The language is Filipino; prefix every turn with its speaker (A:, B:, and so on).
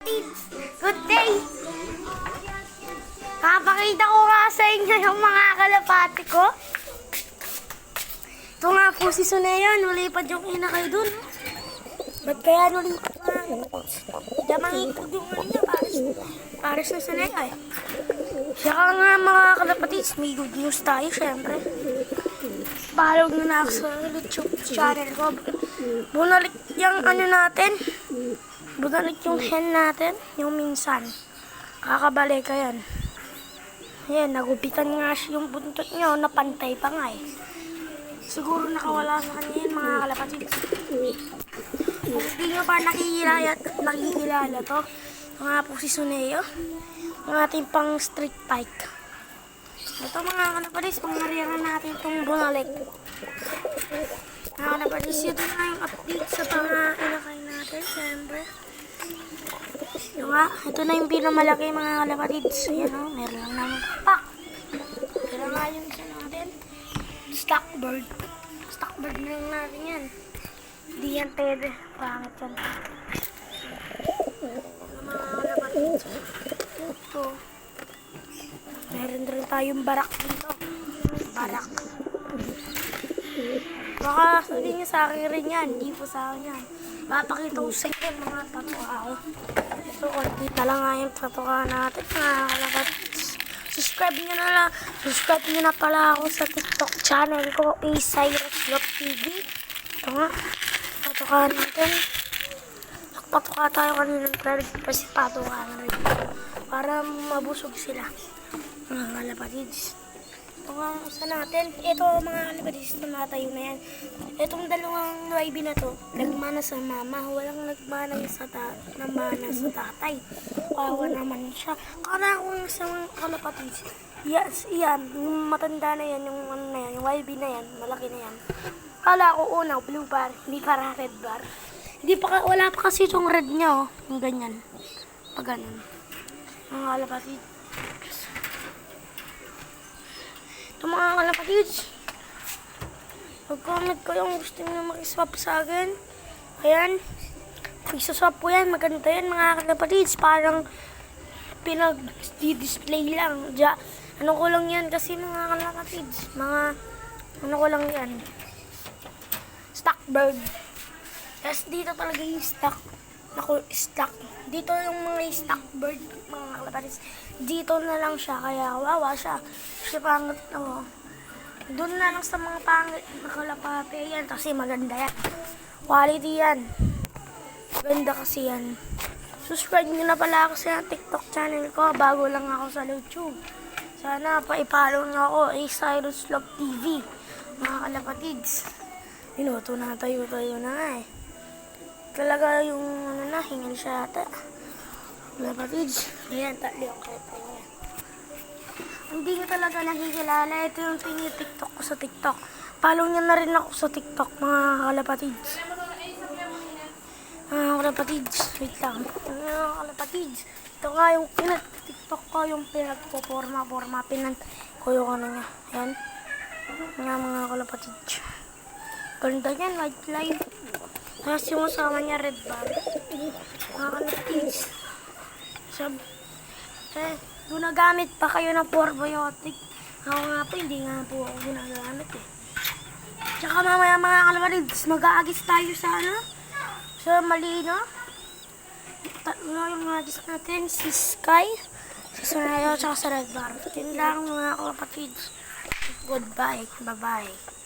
A: Good day! Kapakita ko nga sa inyo yung mga kalapati ko. Ito nga po si Suneyon. Nulipad yung inakay dun. Ba't kaya nulipad nga? Damangipad yung ano para sa Suneyon. Saka nga mga kalapatids, may good news tayo syempre. Follow nyo na ako sa YouTube channel ko. Bunalik yung ano natin. Bunalik yung hen natin. Yung minsan. Kakabalik ka yan. Ayan, nagupitan nga yung buntot nyo. Napantay pa nga eh. Siguro nakawala sa kanya yan mga kalapatids. Kung hindi nyo pa nakikilala to, mga po si Suneo. Ang ating pang street bike. Ito mga kalapatids, pangyarihan natin itong bunalik. Mga kalapatids, ito na yung update sa pang-inakay natin, siyempre. Ito na yung pinamalaki mga kalapatids. Ayan o, meron lang naman pack. Pero nga yung isa natin, stockbird. Stockbird na lang natin yan. Hindi yan pwede. Pangit yan. Mga kalapatids. Ito. Meron rin tayong barak dito. Barak. Baka sabihin niyo sa akin rin yan. Hindi po sa akin yan. Papakita ko sa inyo mga tatuwa ko. Ito, kita lang nga yung tatuwa natin. Mga kalapatids. Subscribe nyo na pala ako sa TikTok channel ko. Cyrus Vlog TV. Ito nga. Tatuwa natin. Patuka tayo kanilang credit. Kasi patuka na rin. Para mabusog sila. Mga kalapatids. Ito nga sa natin. Ito mga kalapatids. Tumatayo na yan. Itong dalawang YB na to, nagmana sa mama. Walang nagmana sa tatay. Kawa naman siya. Kala ko sa mga kalapatids. Yes, yan. Yung matanda na yan, yung ano na yan, yung YB na yan, malaki na yan. Kala ko una, blue bar, hindi para red bar. Wala pa kasi itong red niya, oh. Yung ganyan. Pag ganun. Mga kalapatids. Ito mga kalapatids. Mag-comment ko yung gusto nyo makiswap sa akin. Ayan. Magsaswap po yan. Maganda yan mga kalapatids. Parang pinag-display lang. Ano ko lang yan kasi mga kalapatids. Ano ko lang yan. Stockbird. Tapos dito talaga yung stock. Dito yung mga stockbird, mga kalapatids. Dito na lang siya, kaya wawa siya. Kasi pangit na doon na lang sa mga pangit na kalapati yan. Kasi maganda yan. Quality yan. Ganda kasi yan. Subscribe nyo na pala ako sa TikTok channel ko. Bago lang ako sa YouTube. Sana pa-follow nyo ako. Cyrus Vlog TV. Mga kalapatids. Minuto na tayo na nga eh. Talaga yung hingal siya ata. Kalapatids. Ayan, tatli yung kalapatids niya. Hindi ko talaga nakikilala. Ito yung TikTok ko sa TikTok. Follow nyo na rin ako sa TikTok, mga kalapatids. Mga kalapatids. Wait lang. Mga kalapatids. Ito nga yung TikTok ko, yung pinagpo-forma. Pinan ko yung ano niya. Ayan. Mga kalapatids. Ganda yan, white line. Tapos yung kasama niya, red bar. Mga kalapatids. Gunagamit pa kayo ng probiotic. Ako nga po, hindi nga po ako gunagamit eh. Tsaka mamaya mga kalapatids, mag-aagis tayo sa sa Malino. Yung agis natin, si Sky, sa Sunayo, tsaka sa Red Bar. Yun lang mga kalapatids. Goodbye. Bye-bye.